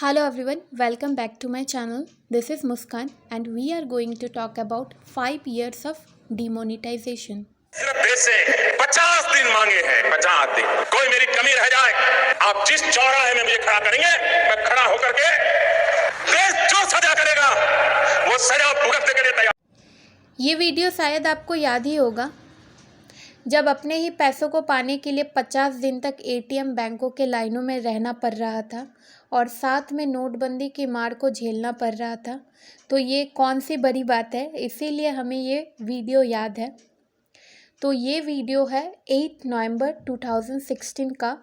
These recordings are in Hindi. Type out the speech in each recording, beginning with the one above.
Hello everyone, welcome back to my channel. This is Muskan and we are going to talk about 5 years of demonetization. देश से 50 दिन मांगे हैं, 50 दिन। कोई मेरी कमी रह जाए, आप जिस चौराहे में मुझे खड़ा करेंगे, मैं खड़ा होकर के देश जो सजा करेगा वो सजा भुगतने के लिए तैयार। ये वीडियो शायद आपको याद ही होगा जब अपने ही पैसों को पाने के लिए 50 दिन तक एटीएम बैंकों के लाइनों में रहना पड़ रहा था और साथ में नोटबंदी की मार को झेलना पड़ रहा था। तो ये कौन सी बड़ी बात है, इसीलिए हमें ये वीडियो याद है। तो ये वीडियो है 8 नवंबर 2016 का,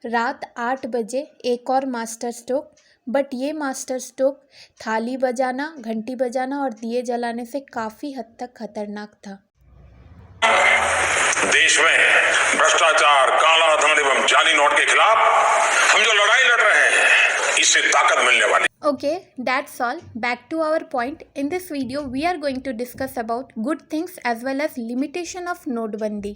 रात 8 बजे एक और मास्टर स्ट्रोक। बट ये मास्टर स्ट्रोक थाली बजाना, घंटी बजाना और दिए जलाने से काफ़ी हद तक खतरनाक था। देश में भ्रष्टाचार, काला धन एवं जाली नोट के खिलाफ हम जो लड़ाई लड़ रहे हैं, इससे ताकत मिलने वाली। Okay, that's all. Back to our point. In this video, we are going to discuss about good things as well as limitation of नोटबंदी।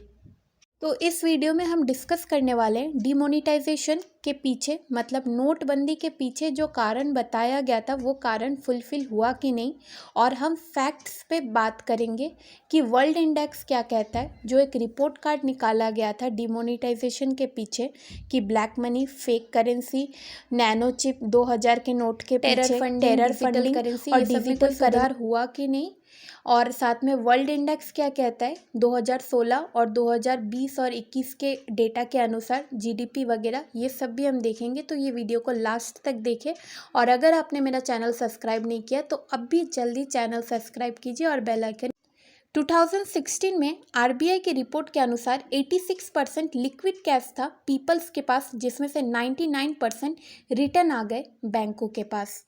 तो इस वीडियो में हम डिस्कस करने वाले हैं डिमोनेटाइजेशन के पीछे, मतलब नोटबंदी के पीछे जो कारण बताया गया था वो कारण फुलफिल हुआ कि नहीं, और हम फैक्ट्स पे बात करेंगे कि वर्ल्ड इंडेक्स क्या कहता है। जो एक रिपोर्ट कार्ड निकाला गया था डिमोनेटाइजेशन के पीछे कि black money, fake currency, nano chip, 2000 के नोट के पीछे टेरर फंडिंग करेंसी और डिजिटल सुधार हुआ कि नहीं, और साथ में वर्ल्ड इंडेक्स क्या कहता है 2016 और 2020 और 21 के डेटा के अनुसार जीडीपी वगैरह, ये सब भी हम देखेंगे। तो ये वीडियो को लास्ट तक देखें, और अगर आपने मेरा चैनल सब्सक्राइब नहीं किया तो अब भी जल्दी चैनल सब्सक्राइब कीजिए और बेल आइकन। 2016 में आरबीआई की रिपोर्ट के अनुसार 86% लिक्विड कैश था पीपल्स के पास, जिसमें से 99% रिटर्न आ गए बैंकों के पास।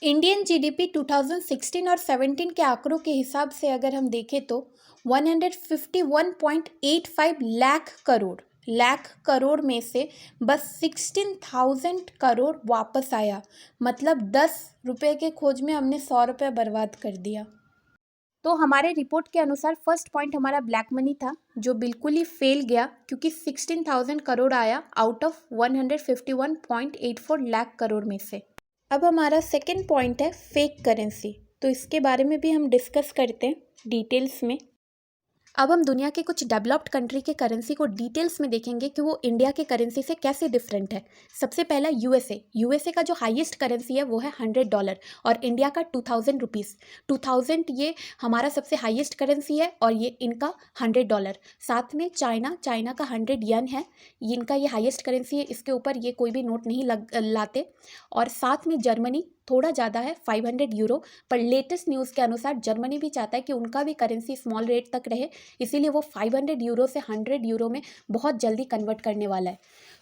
इंडियन जीडीपी 2016 और 17 के आंकड़ों के हिसाब से अगर हम देखें तो 151.85 लाख करोड़ में से बस 16,000 करोड़ वापस आया। मतलब 10 रुपये के खोज में हमने 100 रुपये बर्बाद कर दिया। तो हमारे रिपोर्ट के अनुसार फर्स्ट पॉइंट हमारा ब्लैक मनी था, जो बिल्कुल ही फेल गया क्योंकि 16,000 करोड़ आया आउट ऑफ 151.84 लाख करोड़ में से। अब हमारा सेकंड पॉइंट है फेक करेंसी। तो इसके बारे में भी हम डिस्कस करते हैं डिटेल्स में। अब हम दुनिया के कुछ डेवलप्ड कंट्री के करेंसी को डिटेल्स में देखेंगे कि वो इंडिया के करेंसी से कैसे डिफरेंट है। सबसे पहला यूएसए का जो हाईएस्ट करेंसी है वो है $100 और इंडिया का 2000 रुपीज़। 2000 ये हमारा सबसे हाईएस्ट करेंसी है और ये इनका $100। साथ में चाइना का 100 येन है, इनका ये हाईएस्ट करेंसी है, इसके ऊपर ये कोई भी नोट नहीं लाते। और साथ में जर्मनी थोड़ा ज़्यादा है 500 यूरो, पर लेटेस्ट न्यूज़ के अनुसार जर्मनी भी चाहता है कि उनका भी करेंसी स्मॉल रेट तक रहे, इसीलिए वो 500 यूरो से 100 यूरो में बहुत जल्दी कन्वर्ट करने वाला है।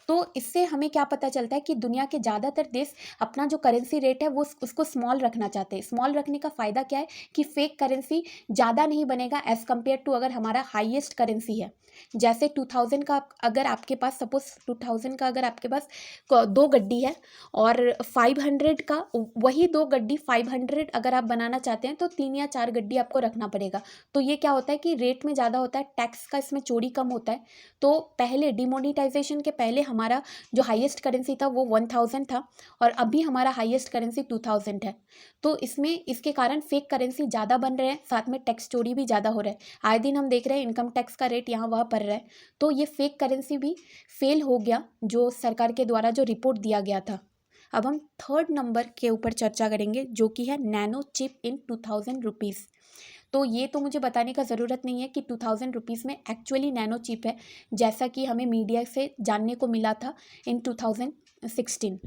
तो इससे हमें क्या पता चलता है कि दुनिया के ज़्यादातर देश अपना जो करेंसी रेट है वो उसको स्मॉल रखना चाहते हैं। स्मॉल रखने का फ़ायदा क्या है कि फेक करेंसी ज़्यादा नहीं बनेगा एज़ कम्पेयर टू अगर हमारा हाईएस्ट करेंसी है। जैसे 2000 का अगर आपके पास सपोज 2000 का अगर आपके पास 2 गड्डी है और 500 का वही 2 गड्डी 500 अगर आप बनाना चाहते हैं तो 3 या 4 गड्डी आपको रखना पड़ेगा। तो ये क्या होता है कि रेट में ज़्यादा होता है, टैक्स का इसमें चोरी कम होता है। तो पहले डिमोनेटाइजेशन के पहले हमारा जो हाईएस्ट करेंसी था वो 1000 था और अभी हमारा हाईएस्ट करेंसी 2000 है। तो इसके कारण फेक करेंसी ज़्यादा बन रहे हैं, साथ में टैक्स चोरी भी ज़्यादा हो रहा है। आए दिन हम देख रहे हैं इनकम टैक्स का रेट यहाँ वहाँ पड़ रहा है। तो ये फेक करेंसी भी फेल हो गया जो सरकार के द्वारा जो रिपोर्ट दिया गया था। अब हम थर्ड नंबर के ऊपर चर्चा करेंगे जो कि है नैनो चिप इन 2000 रुपीज़। तो ये तो मुझे बताने का ज़रूरत नहीं है कि 2000 रुपीज़ में एक्चुअली नैनो चिप है, जैसा कि हमें मीडिया से जानने को मिला था इन 2016।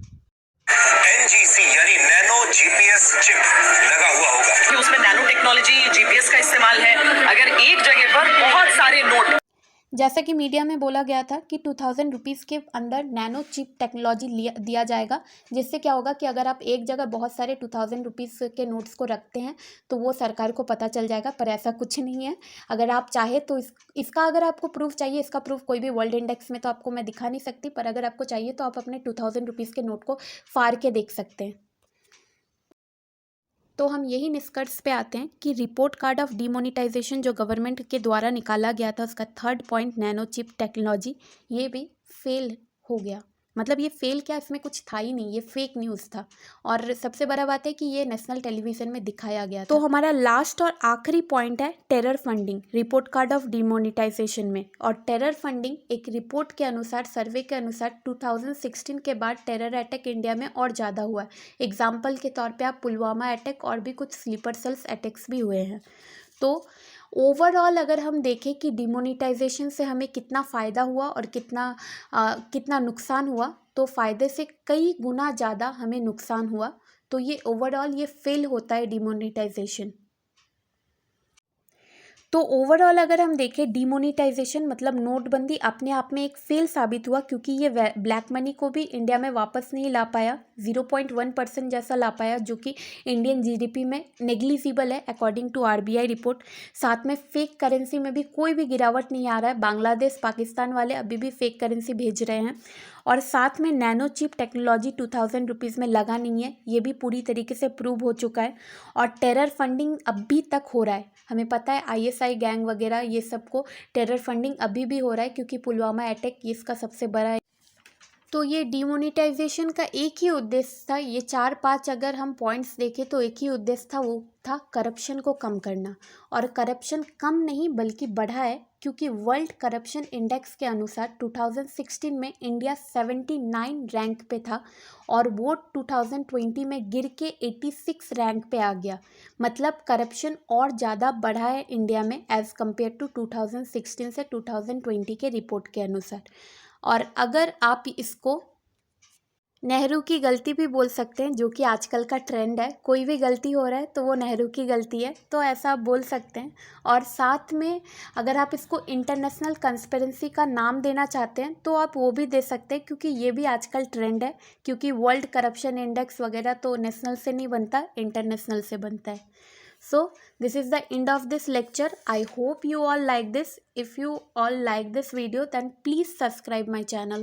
एनजीसी यानी नैनो जीपीएस चिप लगा हुआ होगा कि उसमें नैनो टेक्नोलॉजी जीपीएस का इस्तेमाल है। अगर एक जगह पर बहुत सारे नोट, जैसा कि मीडिया में बोला गया था कि 2000 रुपीज़ के अंदर नैनो चिप टेक्नोलॉजी दिया जाएगा, जिससे क्या होगा कि अगर आप एक जगह बहुत सारे 2000 रुपीज़ के नोट्स को रखते हैं तो वो सरकार को पता चल जाएगा। पर ऐसा कुछ नहीं है। अगर आप चाहे तो इसका अगर आपको प्रूफ चाहिए, इसका प्रूफ कोई भी वर्ल्ड इंडेक्स में तो आपको मैं दिखा नहीं सकती, पर अगर आपको चाहिए तो आप अपने 2000 रुपीज़ के नोट को फाड़ के देख सकते हैं। तो हम यही निष्कर्ष पे आते हैं कि रिपोर्ट कार्ड ऑफ डिमोनेटाइजेशन जो गवर्नमेंट के द्वारा निकाला गया था उसका third point nano chip technology, ये भी फेल हो गया। मतलब ये फेल क्या, इसमें कुछ था ही नहीं, ये फेक न्यूज़ था। और सबसे बड़ा बात है कि ये नेशनल टेलीविज़न में दिखाया गया था। तो हमारा लास्ट और आखिरी पॉइंट है terror funding, report card of demonetisation में। और टेरर फंडिंग एक रिपोर्ट के अनुसार, सर्वे के अनुसार 2016 के बाद टेरर अटैक इंडिया में और ज़्यादा हुआ है। एग्जाम्पल के तौर पे आप पुलवामा अटैक और भी कुछ स्लीपर सेल्स अटैक्स भी हुए हैं। तो ओवरऑल अगर हम देखें कि डिमोनिटाइजेशन से हमें कितना फ़ायदा हुआ और कितना नुकसान हुआ, तो फ़ायदे से कई गुना ज़्यादा हमें नुकसान हुआ। तो ये ओवरऑल ये फेल होता है डिमोनिटाइजेशन। तो ओवरऑल अगर हम देखें डिमोनिटाइजेशन मतलब नोटबंदी अपने आप में एक फेल साबित हुआ, क्योंकि ये ब्लैक मनी को भी इंडिया में वापस नहीं ला पाया, 0.1% जैसा ला पाया, जो कि इंडियन जीडीपी में नेग्लिजिबल है अकॉर्डिंग टू आरबीआई रिपोर्ट। साथ में फेक करेंसी में भी कोई भी गिरावट नहीं आ रहा है, बांग्लादेश पाकिस्तान वाले अभी भी फेक करेंसी भेज रहे हैं। और साथ में नैनो चिप टेक्नोलॉजी 2000 रुपीज़ में लगा नहीं है, ये भी पूरी तरीके से प्रूव हो चुका है। और टेरर फंडिंग अभी तक हो रहा है, हमें पता है आईएसआई गैंग वगैरह ये सबको टेरर फंडिंग अभी भी हो रहा है, क्योंकि पुलवामा अटैक ये इसका सबसे बड़ा है। तो ये डिमोनिटाइजेशन का एक ही उद्देश्य था, ये 4-5 अगर हम पॉइंट्स देखें तो एक ही उद्देश्य था, वो था करप्शन को कम करना। और करप्शन कम नहीं बल्कि बढ़ा है, क्योंकि वर्ल्ड करप्शन इंडेक्स के अनुसार 2016 में इंडिया 79 रैंक पे था और वो 2020 में गिर के 86 रैंक पे आ गया। मतलब करप्शन और ज़्यादा बढ़ा है इंडिया में एज़ कम्पेयर टू 2016 से 2020 के रिपोर्ट के अनुसार। और अगर आप इसको नेहरू की गलती भी बोल सकते हैं, जो कि आजकल का ट्रेंड है, कोई भी गलती हो रहा है तो वो नेहरू की गलती है, तो ऐसा आप बोल सकते हैं। और साथ में अगर आप इसको इंटरनेशनल कंस्पिरेंसी का नाम देना चाहते हैं तो आप वो भी दे सकते हैं, क्योंकि ये भी आजकल ट्रेंड है, क्योंकि वर्ल्ड करप्शन इंडेक्स वगैरह तो नेशनल से नहीं बनता, इंटरनेशनल से बनता है। So this is the end of this lecture. I hope you all like this. If you all like this video, then please subscribe my channel.